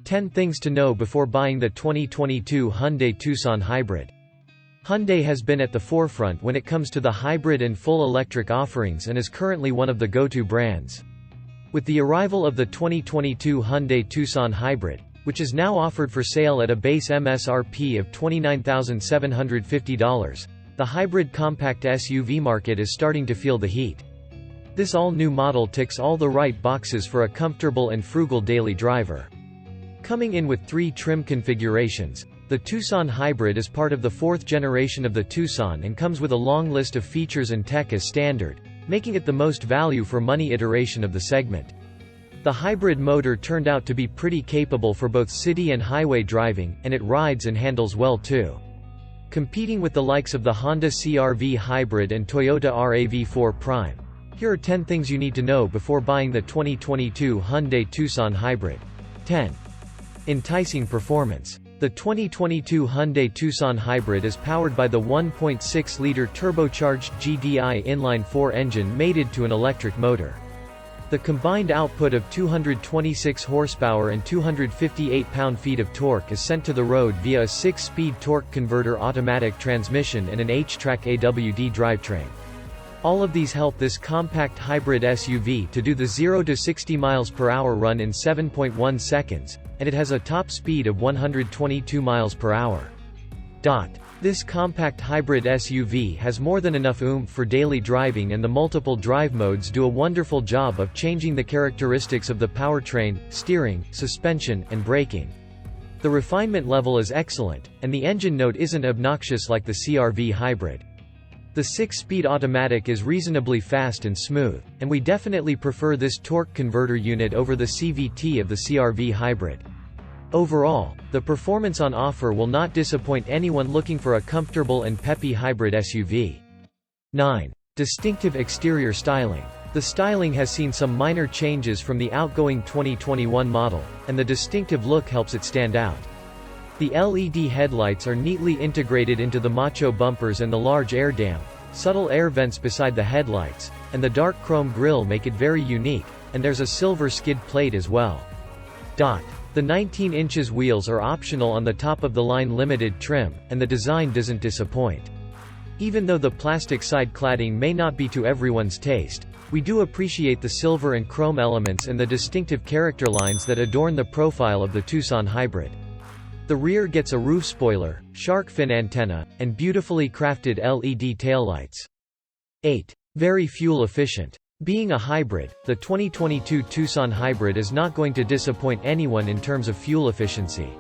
10 things to know before buying the 2022 Hyundai Tucson Hybrid. Hyundai has been at the forefront when it comes to the hybrid and full electric offerings and is currently one of the go-to brands. With the arrival of the 2022 Hyundai Tucson Hybrid, which is now offered for sale at a base MSRP of $29,750, the hybrid compact SUV market is starting to feel the heat. This all-new model ticks all the right boxes for a comfortable and frugal daily driver. Coming in with 3 trim configurations, the Tucson Hybrid is part of the 4th generation of the Tucson and comes with a long list of features and tech as standard, making it the most value-for-money iteration of the segment. The hybrid motor turned out to be pretty capable for both city and highway driving, and it rides and handles well too. Competing with the likes of the Honda CR-V Hybrid and Toyota RAV4 Prime. Here are 10 things you need to know before buying the 2022 Hyundai Tucson Hybrid. 10. Enticing performance. The 2022 Hyundai Tucson Hybrid is powered by the 1.6-liter turbocharged GDI inline-4 engine mated to an electric motor. The combined output of 226 horsepower and 258 pound-feet of torque is sent to the road via a 6-speed torque converter automatic transmission and an H-Track AWD drivetrain. All of these help this compact hybrid SUV to do the 0 to 60 miles per hour run in 7.1 seconds, and it has a top speed of 122 miles per hour. This compact hybrid SUV has more than enough oomph for daily driving, and the multiple drive modes do a wonderful job of changing the characteristics of the powertrain, steering, suspension, and braking. The refinement level is excellent, and the engine note isn't obnoxious like the CR-V Hybrid. The 6-speed automatic is reasonably fast and smooth, and we definitely prefer this torque converter unit over the CVT of the CR-V Hybrid. Overall, the performance on offer will not disappoint anyone looking for a comfortable and peppy hybrid SUV. 9. Distinctive exterior styling. The styling has seen some minor changes from the outgoing 2021 model, and the distinctive look helps it stand out. The LED headlights are neatly integrated into the macho bumpers, and the large air dam, subtle air vents beside the headlights, and the dark chrome grille make it very unique, and there's a silver skid plate as well. The 19 inches wheels are optional on the top-of-the-line limited trim, and the design doesn't disappoint. Even though the plastic side cladding may not be to everyone's taste, we do appreciate the silver and chrome elements and the distinctive character lines that adorn the profile of the Tucson Hybrid. The rear gets a roof spoiler, shark fin antenna, and beautifully crafted LED taillights. 8. Very fuel efficient. Being a hybrid, the 2022 Tucson Hybrid is not going to disappoint anyone in terms of fuel efficiency.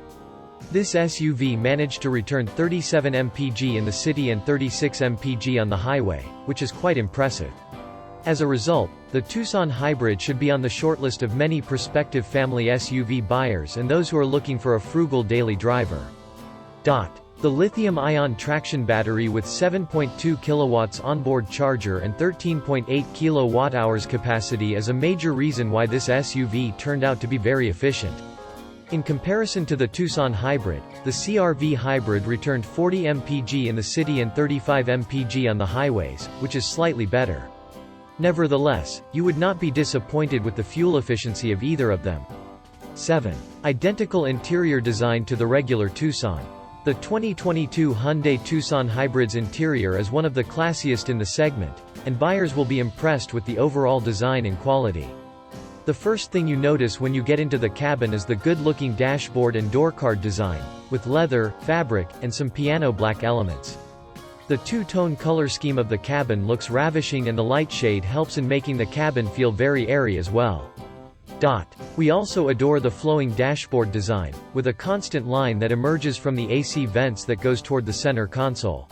This SUV managed to return 37 mpg in the city and 36 mpg on the highway, which is quite impressive. As a result, the Tucson Hybrid should be on the shortlist of many prospective family SUV buyers and those who are looking for a frugal daily driver. The lithium-ion traction battery with 7.2 kilowatts onboard charger and 13.8 kilowatt-hours capacity is a major reason why this SUV turned out to be very efficient. In comparison to the Tucson Hybrid, the CR-V Hybrid returned 40 mpg in the city and 35 mpg on the highways, which is slightly better. Nevertheless, you would not be disappointed with the fuel efficiency of either of them. 7. Identical interior design to the regular Tucson. The 2022 Hyundai Tucson Hybrid's interior is one of the classiest in the segment, and buyers will be impressed with the overall design and quality. The first thing you notice when you get into the cabin is the good-looking dashboard and door card design, with leather, fabric, and some piano black elements. The two-tone color scheme of the cabin looks ravishing, and the light shade helps in making the cabin feel very airy as well. We also adore the flowing dashboard design, with a constant line that emerges from the AC vents that goes toward the center console.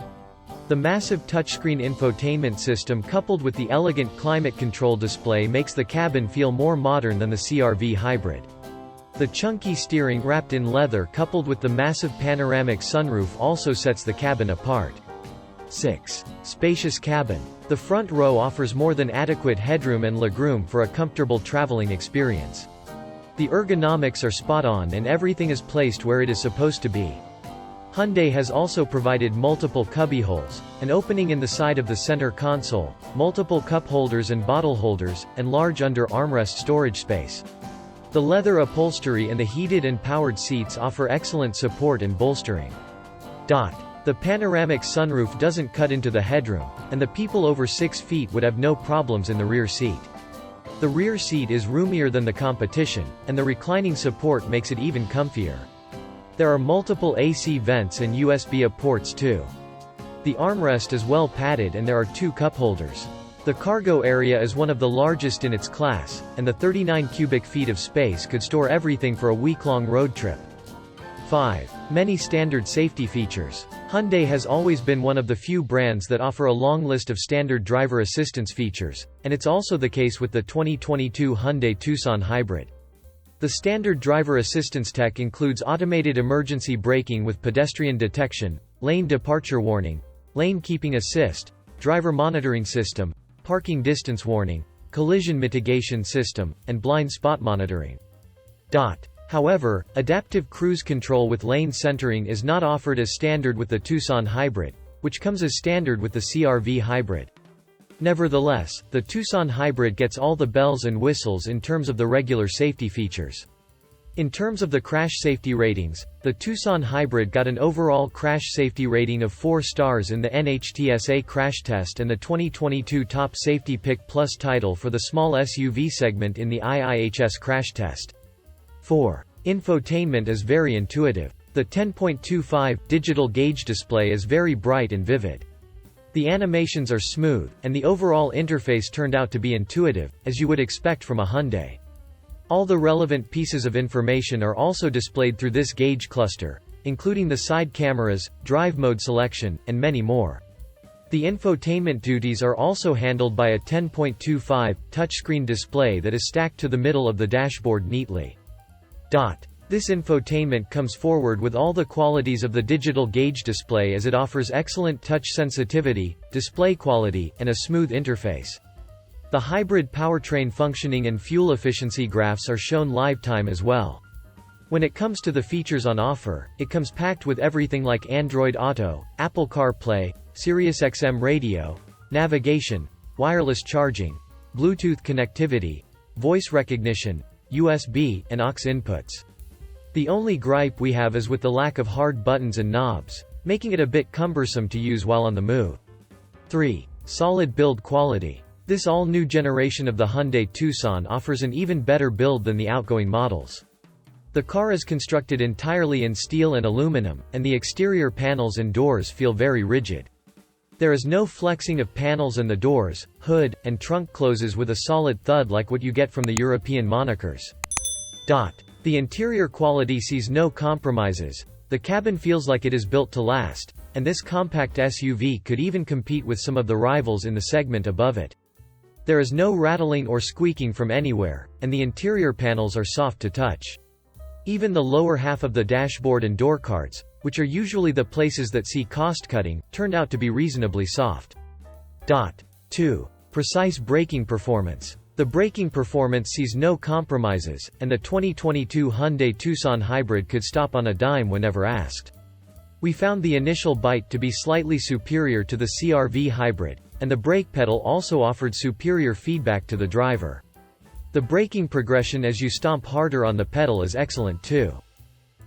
The massive touchscreen infotainment system coupled with the elegant climate control display makes the cabin feel more modern than the CR-V Hybrid. The chunky steering wrapped in leather coupled with the massive panoramic sunroof also sets the cabin apart. 6. Spacious cabin. The front row offers more than adequate headroom and legroom for a comfortable traveling experience. The ergonomics are spot on and everything is placed where it is supposed to be. Hyundai has also provided multiple cubbyholes, an opening in the side of the center console, multiple cup holders and bottle holders, and large under armrest storage space. The leather upholstery and the heated and powered seats offer excellent support and bolstering. The panoramic sunroof doesn't cut into the headroom, and the people over 6 feet would have no problems in the rear seat. The rear seat is roomier than the competition, and the reclining support makes it even comfier. There are multiple AC vents and USB ports too. The armrest is well padded and there are 2 cup holders. The cargo area is one of the largest in its class, and the 39 cubic feet of space could store everything for a week-long road trip. 5. Many standard safety features. Hyundai has always been one of the few brands that offer a long list of standard driver assistance features, and it's also the case with the 2022 Hyundai Tucson Hybrid. The standard driver assistance tech includes automated emergency braking with pedestrian detection, lane departure warning, lane keeping assist, driver monitoring system, parking distance warning, collision mitigation system, and blind spot monitoring. However, adaptive cruise control with lane centering is not offered as standard with the Tucson Hybrid, which comes as standard with the CR-V Hybrid. Nevertheless, the Tucson Hybrid gets all the bells and whistles in terms of the regular safety features. In terms of the crash safety ratings, the Tucson Hybrid got an overall crash safety rating of 4 stars in the NHTSA crash test and the 2022 Top Safety Pick Plus title for the small SUV segment in the IIHS crash test. 4. Infotainment is very intuitive. The 10.25 digital gauge display is very bright and vivid. The animations are smooth, and the overall interface turned out to be intuitive, as you would expect from a Hyundai. All the relevant pieces of information are also displayed through this gauge cluster, including the side cameras, drive mode selection, and many more. The infotainment duties are also handled by a 10.25 touchscreen display that is stacked to the middle of the dashboard neatly. This infotainment comes forward with all the qualities of the digital gauge display as it offers excellent touch sensitivity, display quality, and a smooth interface. The hybrid powertrain functioning and fuel efficiency graphs are shown live time as well. When it comes to the features on offer, it comes packed with everything like Android Auto, Apple CarPlay, SiriusXM radio, navigation, wireless charging, Bluetooth connectivity, voice recognition, USB, and aux inputs. The only gripe we have is with the lack of hard buttons and knobs, making it a bit cumbersome to use while on the move. 3. Solid build quality. This all-new generation of the Hyundai Tucson offers an even better build than the outgoing models. The car is constructed entirely in steel and aluminum, and the exterior panels and doors feel very rigid. There is no flexing of panels, and the doors, hood, and trunk closes with a solid thud like what you get from the European monikers. The interior quality sees no compromises. The cabin feels like it is built to last, and this compact SUV could even compete with some of the rivals in the segment above it. There is no rattling or squeaking from anywhere, and the interior panels are soft to touch. Even the lower half of the dashboard and door cards, which are usually the places that see cost-cutting, turned out to be reasonably soft. 2. Precise braking performance. The braking performance sees no compromises, and the 2022 Hyundai Tucson Hybrid could stop on a dime whenever asked. We found the initial bite to be slightly superior to the CR-V Hybrid, and the brake pedal also offered superior feedback to the driver. The braking progression as you stomp harder on the pedal is excellent too.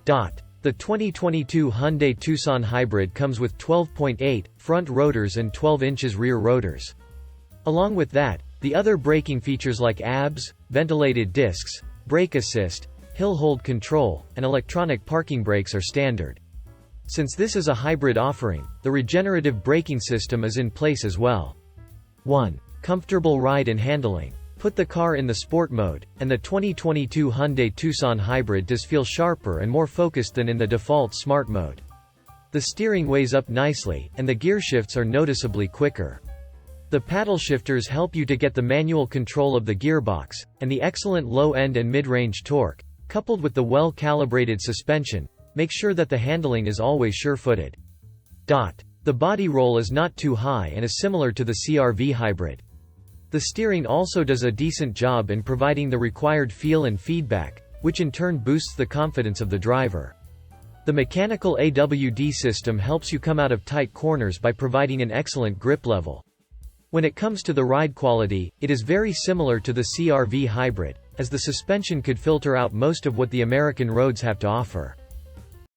The 2022 Hyundai Tucson Hybrid comes with 12.8 front rotors and 12 inches rear rotors. Along with that, the other braking features like ABS, ventilated discs, brake assist, hill hold control, and electronic parking brakes are standard. Since this is a hybrid offering, the regenerative braking system is in place as well. 1. Comfortable ride and handling. Put the car in the sport mode, and the 2022 Hyundai Tucson Hybrid does feel sharper and more focused than in the default smart mode. The steering weighs up nicely, and the gear shifts are noticeably quicker. The paddle shifters help you to get the manual control of the gearbox, and the excellent low-end and mid-range torque, coupled with the well-calibrated suspension, make sure that the handling is always sure-footed. The body roll is not too high and is similar to the CR-V Hybrid. The steering also does a decent job in providing the required feel and feedback, which in turn boosts the confidence of the driver. The mechanical AWD system helps you come out of tight corners by providing an excellent grip level. When it comes to the ride quality, it is very similar to the CR-V Hybrid, as the suspension could filter out most of what the American roads have to offer.